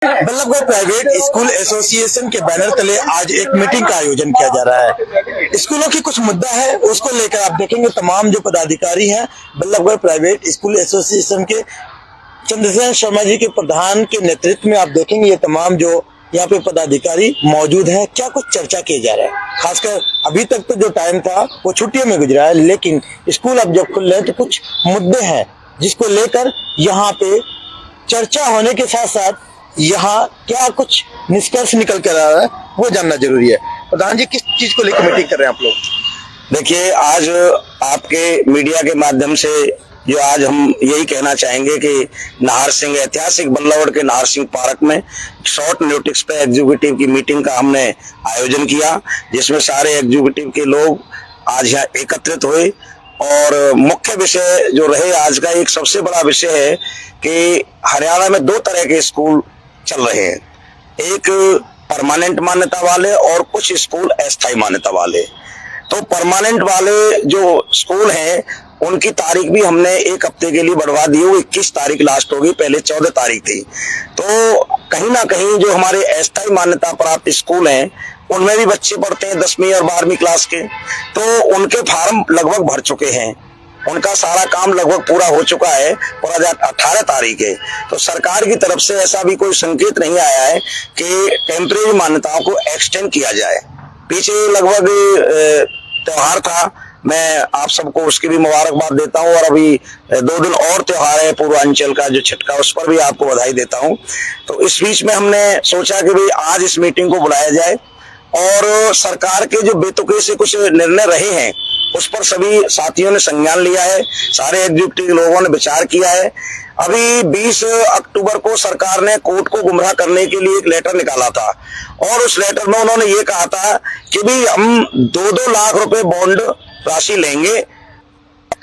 Ballabhgarh private school association के banner तले आज एक मीटिंग का आयोजन किया जा रहा है। स्कूलों की कुछ मुद्दा है, उसको लेकर आप देखेंगे तमाम जो पदाधिकारी हैं बल्लभगढ़ प्राइवेट स्कूल एसोसिएशन के चंद्रसेन शर्मा जी के प्रधान के नेतृत्व में आप देखेंगे ये तमाम जो यहाँ पे पदाधिकारी मौजूद हैं। क्या कुछ चर्चा किया जा रहा है, खासकर अभी तक तो जो टाइम था वो छुट्टियों में गुजरा है, लेकिन स्कूल अब जब खुल रहे हैं तो कुछ मुद्दे हैं जिसको लेकर यहाँ पे चर्चा होने के साथ साथ यहाँ क्या कुछ निष्कर्ष निकल कर आ रहा है वो जानना जरूरी है। प्रधान जी, किस चीज को लेकर मीटिंग कर रहे हैं आप लोग? देखिए, आज आपके मीडिया के माध्यम से जो आज हम यही कहना चाहेंगे कि नाहर सिंह ऐतिहासिक बल्लभगढ़ के नाहर सिंह पार्क में शॉर्ट नोटिस पे एग्जीक्यूटिव की मीटिंग का हमने आयोजन किया, जिसमें सारे एग्जीक्यूटिव के लोग आज यहाँ एकत्रित हुए। और मुख्य विषय जो रहे आज का, एक सबसे बड़ा विषय है कि हरियाणा में दो तरह के स्कूल चल रहे हैं, एक परमानेंट मान्यता वाले और कुछ स्कूल अस्थायी मान्यता वाले। तो परमानेंट वाले जो स्कूल हैं उनकी तारीख भी हमने एक हफ्ते के लिए बढ़वा दी है, 21 तारीख लास्ट होगी, पहले 14 तारीख थी। तो कहीं ना कहीं जो हमारे अस्थायी मान्यता प्राप्त स्कूल हैं उनमें भी बच्चे पढ़ते हैं 10वीं और 12वीं क्लास के, तो उनके फार्म लगभग भर चुके हैं, उनका सारा काम लगभग पूरा हो चुका है और आज 18 तारीख है। तो सरकार की तरफ से ऐसा भी कोई संकेत नहीं आया है कि टेम्परेरी मान्यताओं को एक्सटेंड किया जाए। पीछे लगभग त्योहार था, मैं आप सबको उसकी भी मुबारकबाद देता हूं, और अभी 2 दिन और त्योहार है पूर्वांचल का जो छठ का, उस पर भी आपको बधाई देता हूं। तो इस बीच में हमने सोचा कि भाई आज इस मीटिंग को बुलाया जाए और सरकार के जो बेतुके से कुछ निर्णय रहे हैं उस पर सभी साथियों ने संज्ञान लिया है, सारे एग्जीक्यूटिव लोगों ने विचार किया है। अभी 20 अक्टूबर को सरकार ने कोर्ट को गुमराह करने के लिए एक लेटर निकाला था और उस लेटर में उन्होंने ये कहा था कि भाई हम 2-2 लाख रुपए बॉन्ड राशि लेंगे।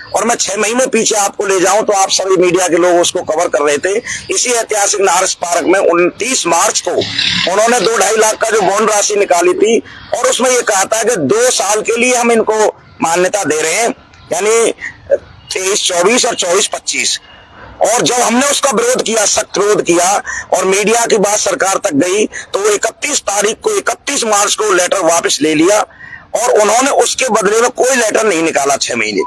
और मैं 6 महीने पीछे आपको ले जाऊं तो आप सभी मीडिया के लोग उसको कवर कर रहे थे। इसी ऐतिहासिक नाहर पार्क में 29 मार्च को उन्होंने 2-2.5 लाख का जो बॉन्ड राशि निकाली थी और उसमें ये कहा था कि 2 साल के लिए हम इनको मान्यता दे रहे हैं, यानी 23-24 और 24-25। और जब हमने उसका विरोध किया, सख्त विरोध किया और मीडिया की बात सरकार तक गई, तो वो 31 मार्च को लेटर वापस ले लिया और उन्होंने उसके बदले में कोई लेटर नहीं निकाला 6 महीने।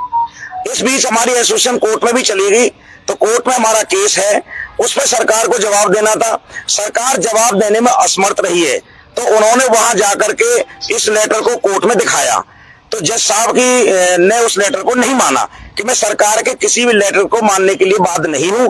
इस बीच हमारी एसोसिएशन कोर्ट में भी चली गई, तो कोर्ट में हमारा केस है, उस पर सरकार को जवाब देना था। सरकार जवाब देने में असमर्थ रही है, तो उन्होंने वहां जाकर के इस लेटर को कोर्ट में दिखाया। तो जज साहब की ने उस लेटर को नहीं माना कि मैं सरकार के किसी भी लेटर को मानने के लिए बाध्य नहीं हूं।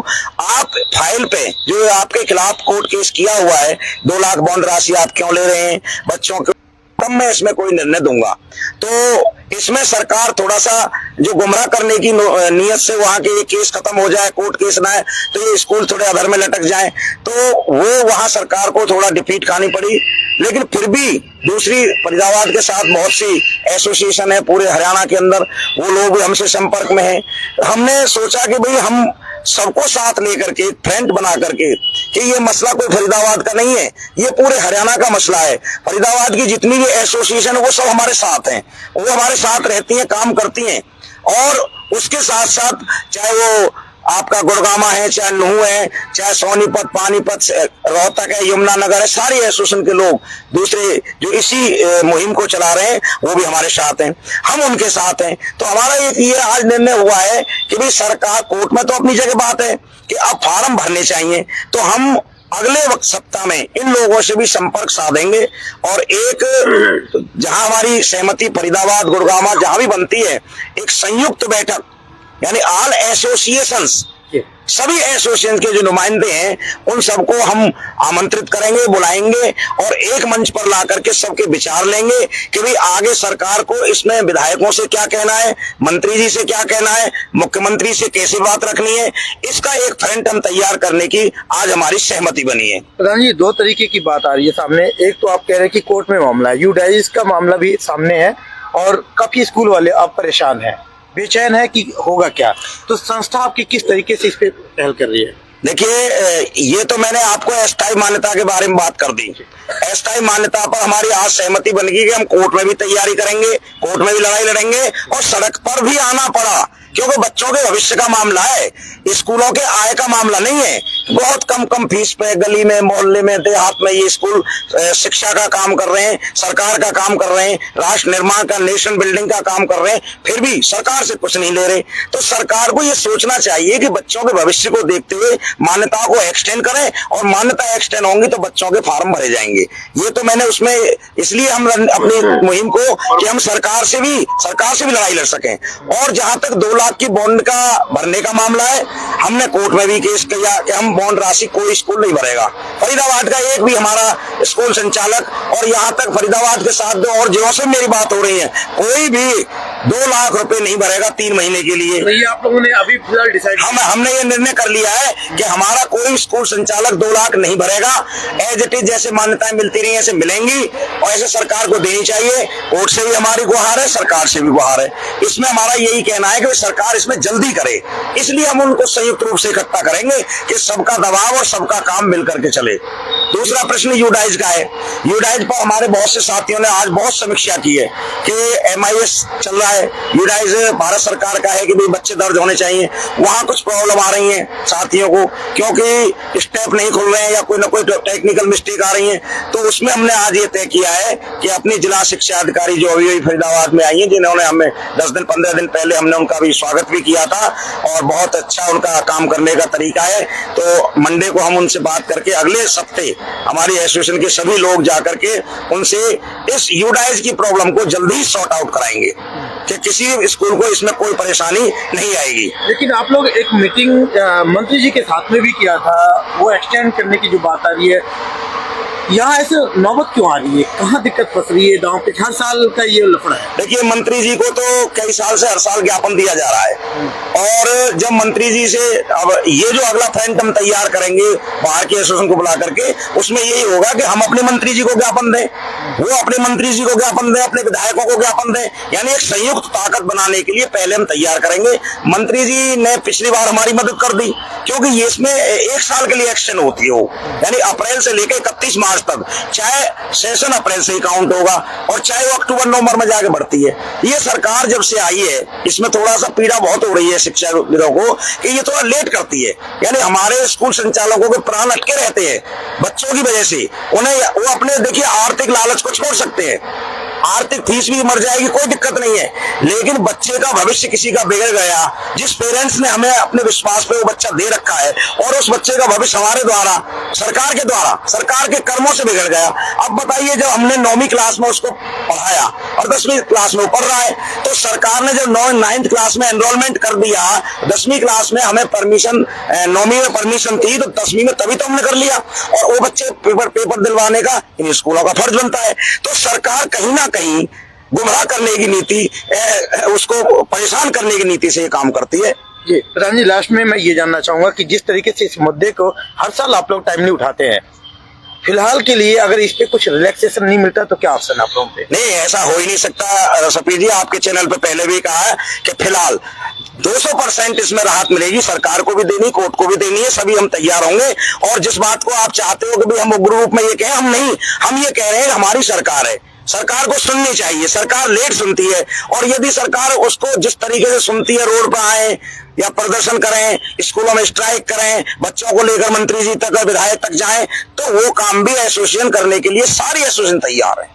आप फाइल पे जो आपके खिलाफ कोर्ट केस किया हुआ है, 2 लाख बॉन्ड राशि आप क्यों ले रहे हैं बच्चों के, तब मैं इसमें कोई निर्णय दूंगा। तो इसमें सरकार थोड़ा सा जो गुमराह करने की नीयत से वहां के ये केस खत्म हो जाए, कोर्ट केस ना है तो ये स्कूल थोड़े अधर में लटक जाए, तो वो वहां सरकार को थोड़ा डिफीट खानी पड़ी। लेकिन फिर भी दूसरी फरीदाबाद के साथ बहुत सी एसोसिएशन है पूरे हरियाणा के अंदर, वो लोग भी हमसे संपर्क में हैं। हमने सोचा कि भाई हम सबको साथ लेकर के फ्रंट बना करके कि ये मसला कोई फरीदाबाद का नहीं है, ये पूरे हरियाणा का मसला है। फरीदाबाद की जितनी भी एसोसिएशन है वो सब हमारे साथ हैं, वो हमारे साथ रहती हैं, काम करती हैं। और उसके साथ साथ चाहे वो आपका गुड़गामा है, चाहे नूह है, चाहे सोनीपत, पानीपत, रोहतक है, यमुनानगर है, सारी एसोसिएशन के लोग दूसरे जो इसी मुहिम को चला रहे हैं वो भी हमारे साथ हैं, हम उनके साथ हैं। तो हमारा एक ये आज निर्णय हुआ है कि भाई सरकार, कोर्ट में तो अपनी जगह बात है कि अब फार्म भरने चाहिए, तो हम अगले वक्त सप्ताह में इन लोगों से भी संपर्क साधेंगे और एक जहां हमारी सहमति फरीदाबाद, गुड़गामा जहां भी बनती है, एक संयुक्त बैठक यानी ऑल एसोसिएशंस, सभी एसोसिएशन के जो नुमाइंदे हैं उन सबको हम आमंत्रित करेंगे, बुलाएंगे और एक मंच पर ला करके सबके विचार लेंगे कि भाई आगे सरकार को इसमें विधायकों से क्या कहना है, मंत्री जी से क्या कहना है, मुख्यमंत्री से कैसे बात रखनी है, इसका एक फ्रंट हम तैयार करने की आज हमारी सहमति बनी है। प्रधान जी, 2 तरीके की बात आ रही है सामने। एक तो आप कह रहे हैं कि कोर्ट में मामला है, यूडाइज का मामला भी सामने है और काफी स्कूल वाले अब परेशान है, बेचैन है कि होगा क्या, तो संस्था आपकी किस तरीके से इस पे पहल कर रही है? देखिए, ये तो मैंने आपको अस्थायी मान्यता के बारे में बात कर दी। अस्थायी मान्यता पर हमारी आज सहमति बन गई कि हम कोर्ट में भी तैयारी करेंगे, कोर्ट में भी लड़ाई लड़ेंगे और सड़क पर भी आना पड़ा, क्योंकि बच्चों के भविष्य का मामला है, स्कूलों के आय का मामला नहीं है। बहुत कम फीस पे गली में, मोहल्ले में, देहात में ये स्कूल शिक्षा का काम कर रहे हैं, सरकार का काम कर रहे हैं, राष्ट्र निर्माण का, नेशन बिल्डिंग का काम कर रहे हैं, फिर भी सरकार से कुछ नहीं ले रहे। तो सरकार को ये सोचना चाहिए कि बच्चों के भविष्य को देखते हुए मान्यता को एक्सटेंड करें, और मान्यता एक्सटेंड होंगी तो बच्चों के फार्म भरे जाएंगे। ये तो मैंने उसमें इसलिए हम अपनी मुहिम को कि हम सरकार से भी लड़ाई लड़ सकें। और जहां तक 2 लाख की बॉन्ड का भरने का मामला है, हमने कोर्ट में भी केस किया कि हम बॉन्ड राशि कोई स्कूल नहीं भरेगा। फरीदाबाद का एक भी हमारा स्कूल संचालक, और यहाँ तक फरीदाबाद के साथ 2 और जिलों से मेरी बात हो रही है, कोई भी 2 लाख रुपए नहीं भरेगा 3 महीने के लिए। तो ये आप लोगों ने अभी फिलहाल डिसाइड, हमने ये निर्णय कर लिया है कि हमारा कोई स्कूल संचालक 2 लाख नहीं भरेगा। एज इट इज जैसे मान्यताएं मिलती रही ऐसे मिलेंगी, और ऐसे सरकार को देनी चाहिए। कोर्ट से भी हमारी गुहार है, सरकार से भी गुहार है। इसमें हमारा यही कहना है कि सरकार इसमें जल्दी करे, इसलिए हम उनको संयुक्त रूप से इकट्ठा करेंगे कि सबका दबाव और सबका काम मिलकर के चले। दूसरा प्रश्न यूडाइज का है। यूडाइज पर हमारे बहुत से साथियों ने आज बहुत समीक्षा की है कि MIS चल रहा है, यूडाइज भारत सरकार का है कि भाई बच्चे दर्ज होने चाहिए। वहां कुछ प्रॉब्लम आ रही है साथियों को, क्योंकि स्टेप नहीं खुल रहे हैं या कोई ना कोई टेक्निकल मिस्टेक आ रही है। तो उसमें हमने आज ये तय किया है कि अपनी जिला शिक्षा अधिकारी जो अभी फरीदाबाद में आई है, जिन्होंने हमें 10 दिन 15 दिन पहले हमने उनका भी स्वागत भी किया था, और बहुत अच्छा उनका काम करने का तरीका है। तो मंडे को हम उनसे बात करके अगले हफ्ते हमारी एसोसिएशन के सभी लोग जाकर के उनसे इस यूडाइज की प्रॉब्लम को जल्दी सॉर्ट आउट कराएंगे कि किसी स्कूल को इसमें कोई परेशानी नहीं आएगी। लेकिन आप लोग एक मीटिंग मंत्री जी के साथ में भी किया था, वो एक्सटेंड करने की जो बात आ रही है, यहाँ ऐसे नौबत क्यों आ रही है? कहाँ दिक्कत फंस रही है? दांव पे हर साल का ये लफड़ा है। देखिए, मंत्री जी को तो कई साल से हर साल ज्ञापन दिया जा रहा है, और जब मंत्री जी से अब ये जो अगला फैंटम तैयार करेंगे बाहर के एसोसिएशन को बुला करके, उसमें यही होगा कि हम अपने मंत्री जी को ज्ञापन दें, वो अपने मंत्री जी को ज्ञापन दें, अपने विधायकों को ज्ञापन दें। यानी एक संयुक्त ताकत बनाने के लिए पहले हम तैयार करेंगे। मंत्री जी ने पिछली बार हमारी मदद कर दी, क्योंकि ये इसमें 1 साल के लिए एक्शन होती है, यानी अप्रैल से लेकर 31 मार्च तक, चाहे सेशन अप्रैल से ही काउंट होगा और चाहे वो अक्टूबर नवंबर में जाके बढ़ती है। ये सरकार जब से आई है, इसमें थोड़ा सा पीड़ा बहुत हो रही है शिक्षाविदों को कि ये थोड़ा लेट करती है। यानी हमारे स्कूल संचालकों के प्राण अटके रहते हैं बच्चों की वजह से। उन्हें वो अपने देखिए आर्थिक लालच को छोड़ सकते हैं, आर्थिक फीस भी मर जाएगी, कोई दिक्कत नहीं है, लेकिन बच्चे का भविष्य किसी का बिगड़ गया, जिस पेरेंट्स ने हमें अपने विश्वास पे वो बच्चा दे रखा है, और उस बच्चे का भविष्य हमारे द्वारा, सरकार के द्वारा, सरकार के कर्मों से बिगड़ गया। अब बताइए, जब हमने 9वीं क्लास में उसको पढ़ाया और 10वीं क्लास में पढ़ रहा है, तो सरकार ने जब 9th क्लास में एनरोलमेंट कर दिया, 10वीं क्लास में हमें परमिशन, 9वीं में परमिशन थी तो 10वीं में तभी तो हमने कर लिया, और वो बच्चे पेपर दिलवाने का इन स्कूलों का फर्ज बनता है। तो सरकार कहीं ना कहीं गुमराह करने की नीति, उसको परेशान करने की नीति से ये काम करती है। जी प्रधान जी, लास्ट में मैं ये जानना चाहूंगा कि जिस तरीके से इस मुद्दे को हर साल आप लोग टाइमली उठाते हैं, फिलहाल के लिए अगर इस पे कुछ रिलैक्सेशन नहीं मिलता तो क्या ऑप्शन आप लोगों पे? नहीं, ऐसा हो ही नहीं सकता सफीर जी। आपके चैनल पे पहले भी कहा है कि फिलहाल 200% इसमें राहत मिलेगी, सरकार को भी देनी, कोर्ट को भी देनी है, सभी हम तैयार होंगे। और जिस बात को आप चाहते हो कि भाई हम उग्र रूप में ये कहें, हम नहीं, हम ये कह रहे हैं हमारी सरकार है, सरकार को सुननी चाहिए। सरकार लेट सुनती है, और यदि सरकार उसको जिस तरीके से सुनती है, रोड पर आए या प्रदर्शन करें, स्कूलों में स्ट्राइक करें, बच्चों को लेकर मंत्री जी तक, विधायक तक जाएं, तो वो काम भी एसोसिएशन करने के लिए सारी एसोसिएशन तैयार है।